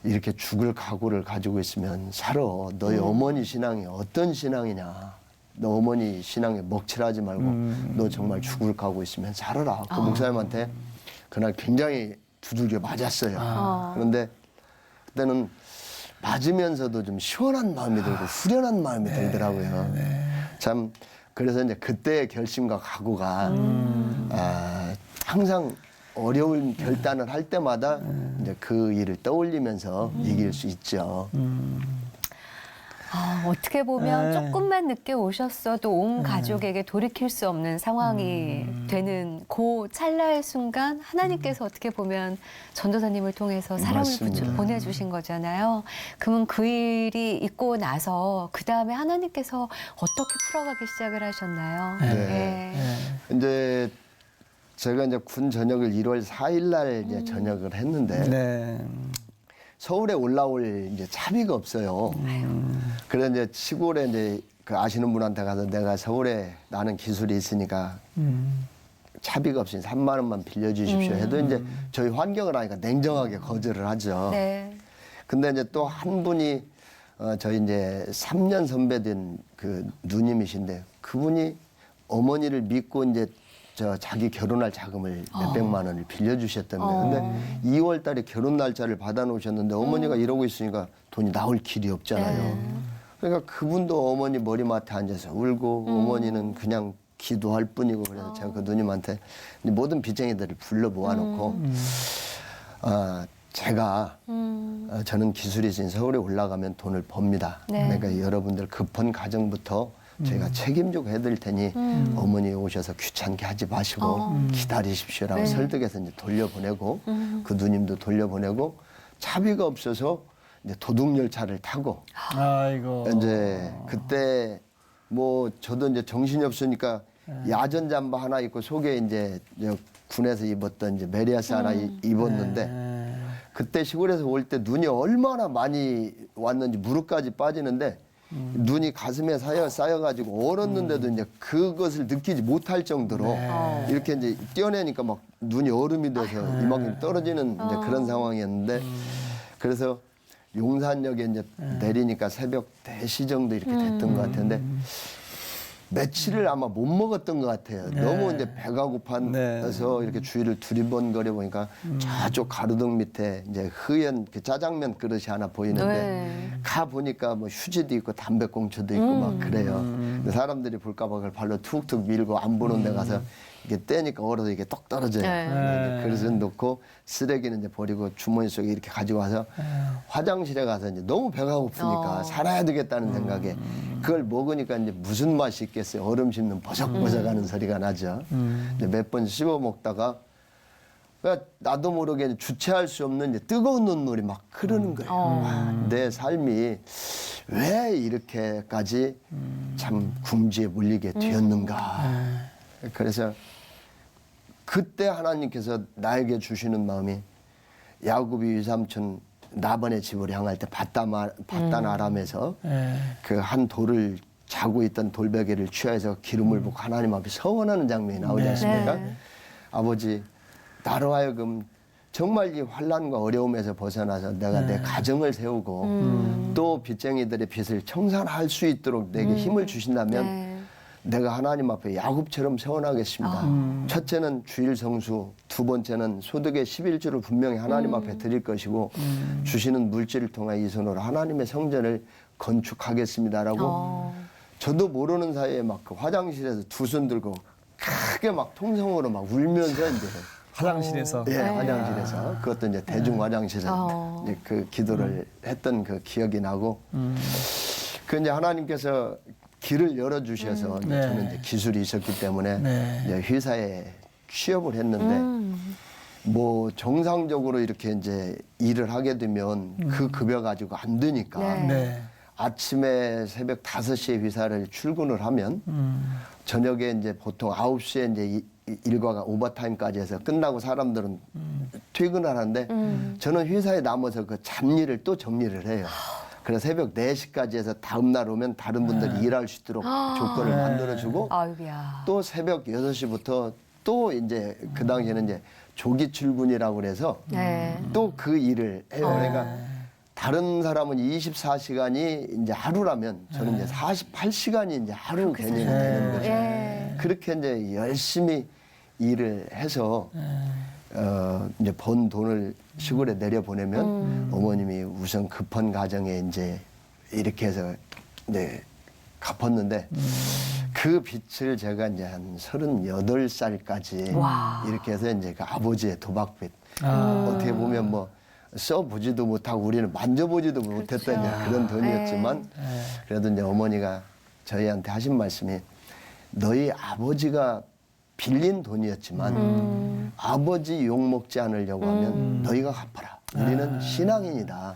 이렇게 죽을 각오를 가지고 있으면 살아. 너희 어머니 신앙이 어떤 신앙이냐. 너 어머니 신앙에 먹칠하지 말고 너 정말 죽을 각오 있으면 살아라. 그 목사님한테 그날 굉장히 두들겨 맞았어요. 그런데 그때는 맞으면서도 좀 시원한 마음이 들고 후련한 마음이 들더라고요. 참 그래서 이제 그때의 결심과 각오가 항상 어려운 결단을 할 때마다 이제 그 일을 떠올리면서 이길 수 있죠. 아, 어떻게 보면 네. 조금만 늦게 오셨어도 온 가족에게 돌이킬 수 없는 상황이 되는 그 찰나의 순간 하나님께서 어떻게 보면 전도사님을 통해서 사람을 맞습니다. 보내주신 거잖아요. 그러면 그 일이 있고 나서 그 다음에 하나님께서 어떻게 풀어가기 시작을 하셨나요? 네. 예. 이제 제가 이제 군 전역을 1월 4일 날 이제 전역을 했는데 네. 서울에 올라올 이제 차비가 없어요. 그래서 이제 시골에 이제 그 아시는 분한테 가서 내가 서울에 나는 기술이 있으니까 차비가 없으니 3만 원만 빌려주십시오 해도 이제 저희 환경을 아니까 냉정하게 거절을 하죠. 네. 근데 이제 또 한 분이 저희 이제 3년 선배된 그 누님이신데 그분이 어머니를 믿고 이제 저 자기 결혼할 자금을 몇백만 원을 빌려주셨던 거예요. 근데 2월 달에 결혼 날짜를 받아놓으셨는데 어머니가 이러고 있으니까 돈이 나올 길이 없잖아요. 그러니까 그분도 어머니 머리맡에 앉아서 울고 어머니는 그냥 기도할 뿐이고 그래서 제가 그 누님한테 모든 빚쟁이들을 불러 모아놓고 제가 저는 기술이 있으니 서울에 올라가면 돈을 법니다. 네. 그러니까 여러분들 급한 가정부터 제가 책임지고 해드릴 테니 어머니 오셔서 귀찮게 하지 마시고 기다리십시오라고 네. 설득해서 이제 돌려보내고 그 누님도 돌려보내고 차비가 없어서 이제 도둑열차를 타고 아이고. 이제 그때 뭐 저도 이제 정신이 없으니까 야전 잠바 하나 입고 속에 이제 저 군에서 입었던 이제 메리아스 하나 입었는데 그때 시골에서 올 때 눈이 얼마나 많이 왔는지 무릎까지 빠지는데 눈이 가슴에 쌓여가지고 얼었는데도 이제 그것을 느끼지 못할 정도로 이렇게 이제 떼어내니까 막 눈이 얼음이 돼서 이만큼 떨어지는 이제 그런 상황이었는데 그래서 용산역에 이제 내리니까 새벽 4시 정도 이렇게 됐던 것 같은데 며칠을 아마 못 먹었던 것 같아요. 너무 이제 배가 고파서 이렇게 주위를 두리번거려 보니까 저쪽 가로등 밑에 이제 흐연 그 짜장면 그릇이 하나 보이는데 네. 가 보니까 뭐 휴지도 있고 담배꽁초도 있고 막 그래요. 근데 사람들이 볼까봐 그걸 발로 툭툭 밀고 안 보는 데 가서 이게 떼니까 얼어서 이게 떡 떨어져요. 네. 그래서 그릇은 놓고 쓰레기는 이제 버리고 주머니 속에 이렇게 가지고 와서 화장실에 가서 이제 너무 배가 고프니까 살아야 되겠다는 생각에 그걸 먹으니까 이제 무슨 맛이 있겠어요. 얼음 씹는 버석버석하는 소리가 나죠. 몇 번 씹어 먹다가 그러니까 나도 모르게 주체할 수 없는 이제 뜨거운 눈물이 막 흐르는 거예요. 와, 내 삶이 왜 이렇게까지 참 궁지에 물리게 되었는가. 그래서 그때 하나님께서 나에게 주시는 마음이 야곱이 유삼촌 나반의 집을 향할 때 바단 아람에서 그 한 돌을 자고 있던 돌베개를 취해서 기름을 붓고 하나님 앞에 서원하는 장면이 나오지 않습니까? 네. 아버지 나로 하여금 정말 이 환난과 어려움에서 벗어나서 내가 내 가정을 세우고 또 빚쟁이들의 빚을 청산할 수 있도록 내게 힘을 주신다면 네. 내가 하나님 앞에 야곱처럼 세워나겠습니다. 첫째는 주일 성수, 두 번째는 소득의 11조를 분명히 하나님 앞에 드릴 것이고 주시는 물질을 통해 이 손으로 하나님의 성전을 건축하겠습니다라고 저도 모르는 사이에 막 그 화장실에서 두 손 들고 크게 막 통성으로 막 울면서 이제 화장실에서. 예, 화장실에서 그것도 이제 대중 화장실에서 이제 그 기도를 했던 그 기억이 나고 그 이제 하나님께서 길을 열어주셔서 이제 저는 이제 기술이 있었기 때문에 이제 회사에 취업을 했는데 뭐 정상적으로 이렇게 이제 일을 하게 되면 그 급여 가지고 안 되니까 네. 아침에 새벽 5시에 회사를 출근을 하면 저녁에 이제 보통 9시에 이제 일과가 오버타임까지 해서 끝나고 사람들은 퇴근을 하는데 저는 회사에 남아서 그 잡일을 또 정리를 해요. 그래서 새벽 4시까지 해서 다음날 오면 다른 분들이 일할 수 있도록 조건을 만들어주고 아이고야. 또 새벽 6시부터 또 이제 그 당시에는 이제 조기 출근이라고 그래서 네. 또 그 일을 해요. 그러니까 다른 사람은 24시간이 이제 하루라면 저는 이제 48시간이 이제 하루 개념이 되는 거죠. 예. 그렇게 이제 열심히 일을 해서 이제 번 돈을 시골에 내려보내면 어머님이 우선 급한 가정에 이제 이렇게 해서 네, 갚았는데 그 빚을 제가 이제 한 38살까지 와. 이렇게 해서 이제 그 아버지의 도박빚 어떻게 보면 뭐 써보지도 못하고 우리는 만져보지도 못했던 이제 그런 돈이었지만 그래도 이제 어머니가 저희한테 하신 말씀이 너희 아버지가 빌린 돈이었지만 아버지 욕먹지 않으려고 하면 너희가 갚아라. 우리는 신앙인이다.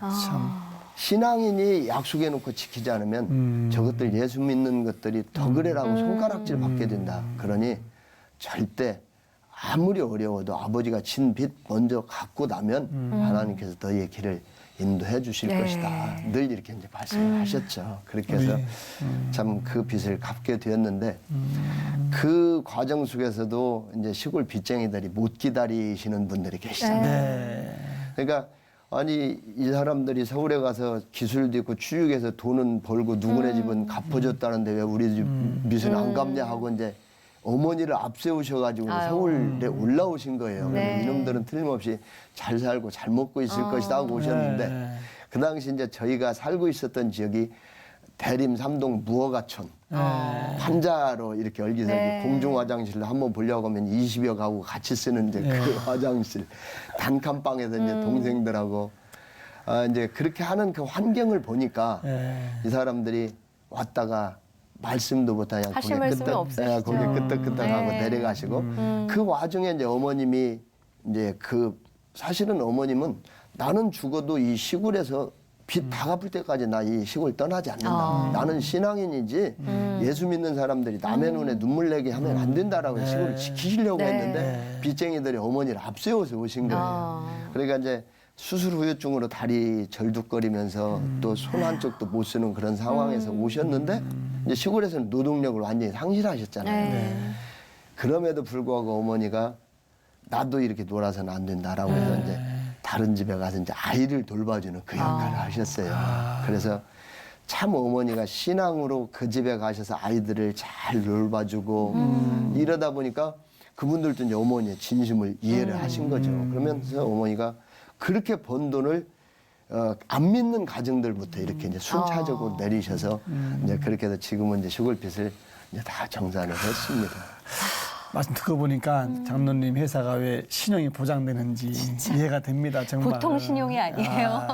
신앙인이 약속해놓고 지키지 않으면 저것들 예수 믿는 것들이 더 그래라고 손가락질 받게 된다. 그러니 절대 아무리 어려워도 아버지가 진 빚 먼저 갚고 나면 하나님께서 너희의 길을 인도해 주실 것이다. 늘 이렇게 이제 말씀하셨죠. 그렇게 해서 참 그 빚을 갚게 되었는데 그 과정 속에서도 이제 시골 빚쟁이들이 못 기다리시는 분들이 계시잖아요. 그러니까 아니 이 사람들이 서울에 가서 기술도 있고 취직해서 돈은 벌고 누구네 집은 갚아줬다는데 왜 우리 집 빚은 안 갚냐 하고 이제 어머니를 앞세우셔가지고 서울에 올라오신 거예요. 그래서 이놈들은 틀림없이 잘 살고 잘 먹고 있을 것이다 하고 오셨는데 그 당시 이제 저희가 살고 있었던 지역이 대림 삼동 무허가촌 판자로 이렇게 얼기설기 공중 화장실을 한번 보려고 하면 20여 가구 같이 쓰는 이제 그 화장실 단칸방에서 이제 동생들하고 이제 그렇게 하는 그 환경을 보니까 이 사람들이 왔다가 말씀도 못하냐 하실 말씀이 없으시죠. 거기 끄떡끄떡하고 내려가시고 그 와중에 이제 어머님이 이제 그 사실은 어머님은 나는 죽어도 이 시골에서 빚 다 갚을 때까지 나 이 시골 떠나지 않는다. 나는 신앙인이지 예수 믿는 사람들이 남의 눈에 눈물 내게 하면 안 된다라고 시골을 지키시려고 했는데 빚쟁이들이 어머니를 앞세워서 오신 거예요. 그러니까 이제 수술 후유증으로 다리 절뚝거리면서 또 손 한쪽도 못 쓰는 그런 상황에서 오셨는데 이제 시골에서는 노동력을 완전히 상실하셨잖아요. 그럼에도 불구하고 어머니가 나도 이렇게 놀아서는 안 된다라고 해서 이제 다른 집에 가서 이제 아이를 돌봐주는 그 역할을 하셨어요. 그래서 참 어머니가 신앙으로 그 집에 가셔서 아이들을 잘 돌봐주고 이러다 보니까 그분들도 이제 어머니의 진심을 이해를 하신 거죠. 그러면서 어머니가 그렇게 번 돈을 안 믿는 가정들부터 이렇게 이제 순차적으로 내리셔서 이제 그렇게 해서 지금은 이제 시골빚을 이제 다 정산을 했습니다. 말씀 듣고 보니까 장로님 회사가 왜 신용이 보장되는지 이해가 됩니다. 정말. 보통 신용이 아니에요.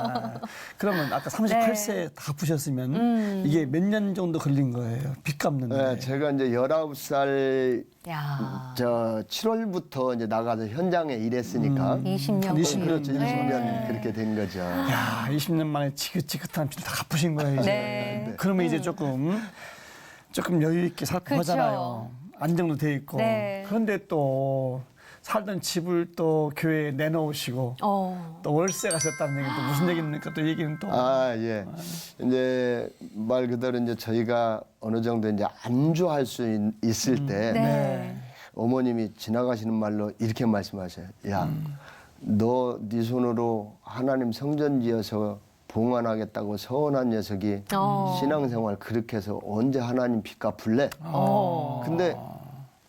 그러면 아까 38세 다 갚으셨으면 이게 몇 년 정도 걸린 거예요? 빚 갚는데. 네, 제가 이제 19살 야. 저 7월부터 이제 나가서 현장에 일했으니까 20년. 한 20년. 그렇죠. 20년 그렇게 된 거죠. 야, 20년 만에 지긋지긋한 빚을 다 갚으신 거예요, 이제. 네. 그러면 이제 조금 여유 있게 살고 그렇죠. 하잖아요. 안정도 돼 있고. 네. 그런데 또 살던 집을 또 교회에 내놓으시고 또 월세 가셨다는 얘기는 또 무슨 얘기입니까? 또 얘기는 또. 예. 이제 말 그대로 이제 저희가 어느 정도 이제 안주할 수 있을 때 네. 어머님이 지나가시는 말로 이렇게 말씀하셔요. 야, 너 네 손으로 하나님 성전 지어서 봉헌하겠다고 서원한 녀석이 신앙생활 그렇게 해서 언제 하나님 빚 갚을래? 근데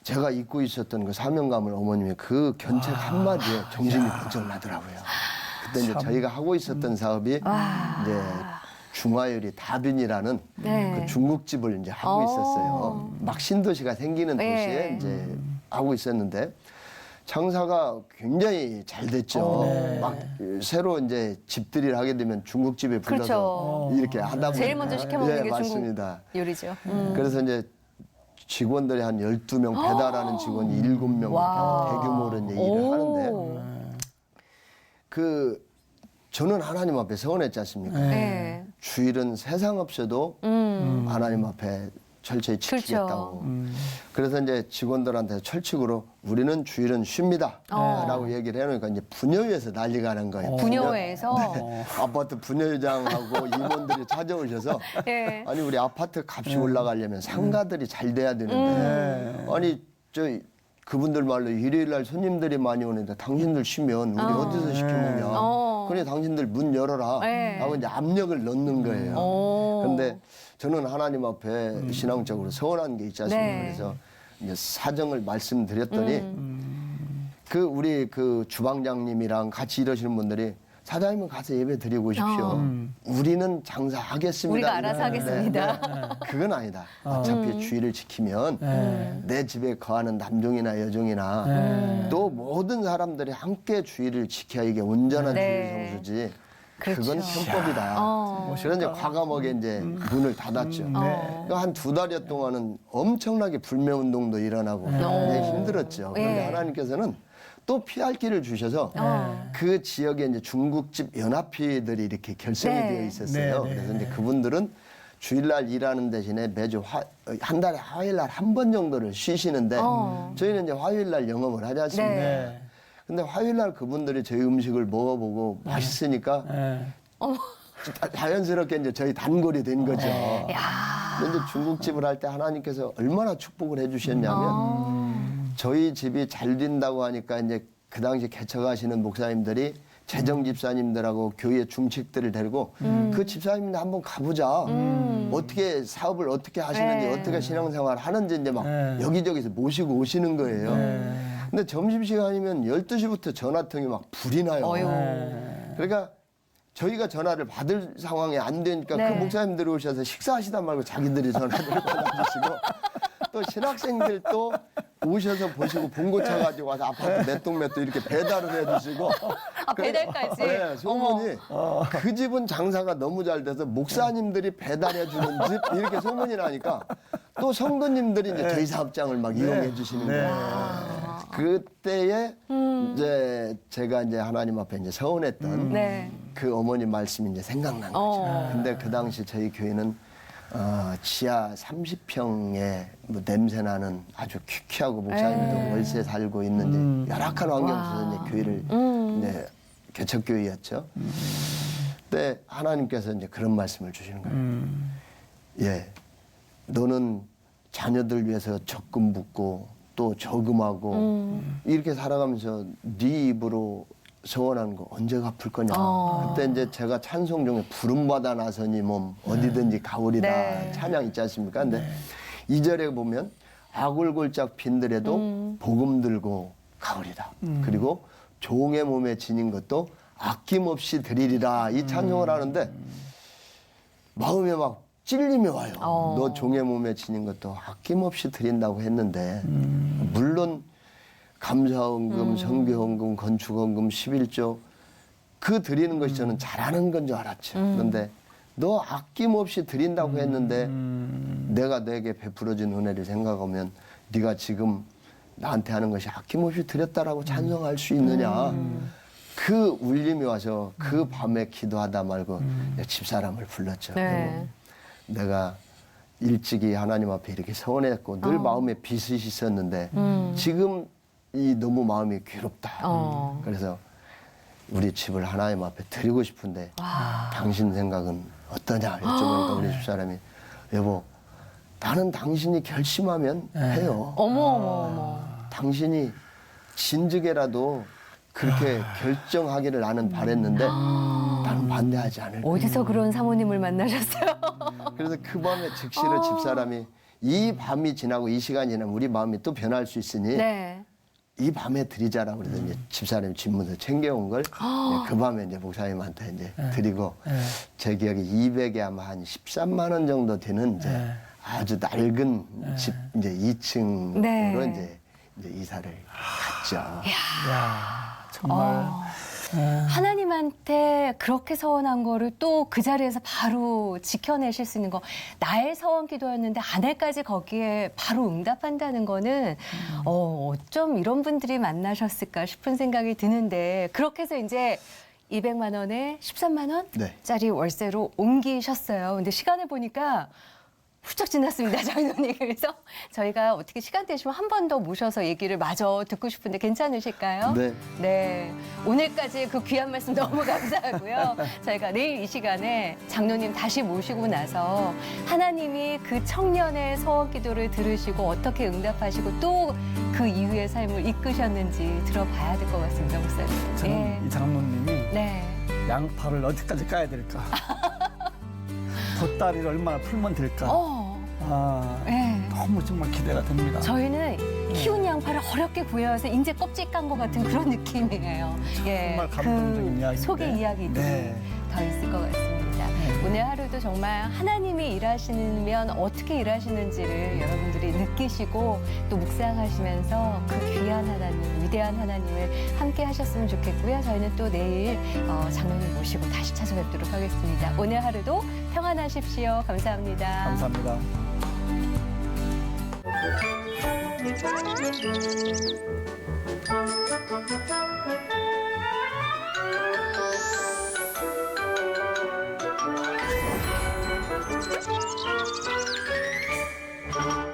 제가 잊고 있었던 그 사명감을 어머님이 그 견책 한마디에 정신이 번쩍 나더라고요. 그때 이제 저희가 하고 있었던 사업이 이제 중화요리 다빈이라는 그 중국집을 이제 하고 있었어요. 막 신도시가 생기는 도시에 이제 하고 있었는데 장사가 굉장히 잘 됐죠. 막 새로 이제 집들이를 하게 되면 중국집에 불러서 이렇게 하다 보니까 제일 먼저 시켜 먹는 게 맞습니다. 중국 요리죠. 그래서 이제 직원들이 한 12명 배달하는 직원이 7명 이렇게 대규모로 이제 일을 하는데 그 저는 하나님 앞에 서원했지 않습니까? 네. 주일은 세상 없어도 하나님 앞에 철저히 지키겠다고. 그래서 이제 직원들한테 철칙으로 우리는 주일은 쉽니다. 라고 얘기를 해놓으니까 이제 분여회에서 난리가 난 거예요. 분여회에서 아파트 분여회장하고 임원들이 찾아오셔서 예. 아니 우리 아파트 값이 올라가려면 상가들이 잘 돼야 되는데 아니 저 그분들 말로 일요일 날 손님들이 많이 오는데 당신들 쉬면 우리 어디서 시켜 먹냐. 그래 당신들 문 열어라 하고 이제 압력을 넣는 거예요. 그런데 저는 하나님 앞에 신앙적으로 서운한 게 있지 않습니까? 네. 그래서 이제 사정을 말씀드렸더니 그 우리 그 주방장님이랑 같이 일하시는 분들이 사장님은 가서 예배 드리고 오십시오. 우리는 장사하겠습니다. 우리가 알아서 하겠습니다. 그건 아니다. 어차피 주의를 지키면 내 집에 거하는 남종이나 여종이나 또 모든 사람들이 함께 주의를 지켜야 이게 온전한 네. 주의 성수지. 그렇죠. 그건 편법이다. 그래서 이제 과감하게 이제 문을 닫았죠. 그러니까 한 2달여 동안은 엄청나게 불매 운동도 일어나고 굉장히 힘들었죠. 그런데 예. 하나님께서는 또 피할 길을 주셔서 그 지역에 이제 중국집 연합회들이 이렇게 결성이 네. 되어 있었어요. 네, 네. 그래서 이제 그분들은 주일날 일하는 대신에 매주 한 달에 화요일날 한 번 정도를 쉬시는데 저희는 이제 화요일날 영업을 하지 않습니까? 네. 네. 근데 화요일날 그분들이 저희 음식을 먹어보고 맛있으니까 네. 자연스럽게 이제 저희 단골이 된 거죠. 야. 근데 중국집을 할 때 하나님께서 얼마나 축복을 해주셨냐면 저희 집이 잘 된다고 하니까 이제 그 당시 개척하시는 목사님들이 재정 집사님들하고 교회 중직들을 데리고 그 집사님들 한번 가보자. 어떻게 사업을 어떻게 하시는지 네. 어떻게 신앙생활 하는지 이제 막 네. 여기저기서 모시고 오시는 거예요. 근데 점심시간이면 12시부터 전화통이 막 불이 나요. 어휴. 그러니까 저희가 전화를 받을 상황이 안 되니까 네. 그 목사님들이 오셔서 식사하시다 말고 자기들이 전화를 받아주시고 또 신학생들도 오셔서 보시고 봉고 쳐가지고 와서 아파트 몇 동 몇 동 이렇게 배달을 해주시고 아, 배달까지? 네, 소문이 그 집은 장사가 너무 잘 돼서 목사님들이 배달해주는 집 이렇게 소문이 나니까 또 성도님들이 이제 저희 사업장을 막 이용해 주시는 거예요. 그때에 이제 제가 이제 하나님 앞에 이제 서운했던 네. 그 어머니 말씀이 이제 생각난 거죠. 근데 그 당시 저희 교회는 지하 30평에 뭐 냄새 나는 아주 퀴퀴하고 목사님도 월세 살고 있는 이제 열악한 환경 속에서 이제 교회를 이제 개척교회였죠. 그때 하나님께서 이제 그런 말씀을 주시는 거예요. 예, 너는 자녀들 위해서 적금 붓고 또 저금하고 이렇게 살아가면서 네 입으로 서원한 거 언제 갚을 거냐. 그때 이제 제가 찬송 중에 부름받아 나서니 몸 어디든지 가오리다 네. 찬양 있지 않습니까? 근데 2절에 보면 아골골짝 빈들에도 복음 들고 가오리다. 그리고 종의 몸에 지닌 것도 아낌없이 드리리라 이 찬송을 하는데 마음에 막 찔림이 와요. 너 종의 몸에 지닌 것도 아낌없이 드린다고 했는데 물론 감사헌금, 선교헌금, 건축헌금, 11조 그 드리는 것이 저는 잘하는 건 줄 알았죠. 그런데 너 아낌없이 드린다고 했는데 내가 너에게 베풀어준 은혜를 생각하면 네가 지금 나한테 하는 것이 아낌없이 드렸다라고 찬송할 수 있느냐. 그 울림이 와서 그 밤에 기도하다 말고 집사람을 불렀죠. 네. 내가 일찍이 하나님 앞에 이렇게 서원했고 늘 마음에 빚이 있었는데 지금 이 너무 마음이 괴롭다. 그래서 우리 집을 하나님 앞에 드리고 싶은데 당신 생각은 어떠냐 여쭤보니까 우리 집사람이 여보 나는 당신이 결심하면 해요. 어머. 당신이 진즉에라도 그렇게 결정하기를 나는 바랬는데 나는 반대하지 않을 거야. 어디서 그런 사모님을 만나셨어요? 그래서 그 밤에 즉시로 집사람이 이 밤이 지나고 이 시간이 지나면 우리 마음이 또 변할 수 있으니 네. 이 밤에 드리자라고 그래서 이제 집사람이 집문서 챙겨온 걸 그 밤에 이제 목사님한테 이제 드리고 제 기억에 200에 아마 한 13만 원 정도 되는 이제 아주 낡은 집 이제 2층으로 네. 이제 이사를 갔죠. 야, 정말. 하나님한테 그렇게 서원한 거를 또 그 자리에서 바로 지켜내실 수 있는 거 나의 서원 기도였는데 아내까지 거기에 바로 응답한다는 거는 어쩜 이런 분들이 만나셨을까 싶은 생각이 드는데 그렇게 해서 이제 200만 원에 13만 원짜리 월세로 옮기셨어요. 근데 시간을 보니까 훌쩍 지났습니다, 장로님. 그래서 저희가 어떻게 시간 되시면 한 번 더 모셔서 얘기를 마저 듣고 싶은데 괜찮으실까요? 네. 네. 오늘까지 그 귀한 말씀 너무 감사하고요. 저희가 내일 이 시간에 장로님 다시 모시고 나서 하나님이 그 청년의 서원 기도를 들으시고 어떻게 응답하시고 또 그 이후의 삶을 이끄셨는지 들어봐야 될 것 같습니다, 목사님. 저는 이 장로님이 네. 양파를 어디까지 까야 될까? 보따리를 얼마나 풀면 될까? 네. 아, 네. 너무 정말 기대가 됩니다. 저희는 키운 양파 양파를 어렵게 구해와서 인제 껍질 깐 것 같은 그런 느낌이에요. 정말 감동적인 이야기인데. 속의 이야기들이 네. 더 있을 것 같습니다. 오늘 하루도 정말 하나님이 일하시면 어떻게 일하시는지를 여러분들이 느끼시고 또 묵상하시면서 그 귀한 하나님, 위대한 하나님을 함께 하셨으면 좋겠고요. 저희는 또 내일 장로님 모시고 다시 찾아뵙도록 하겠습니다. 오늘 하루도 평안하십시오. 감사합니다. 감사합니다.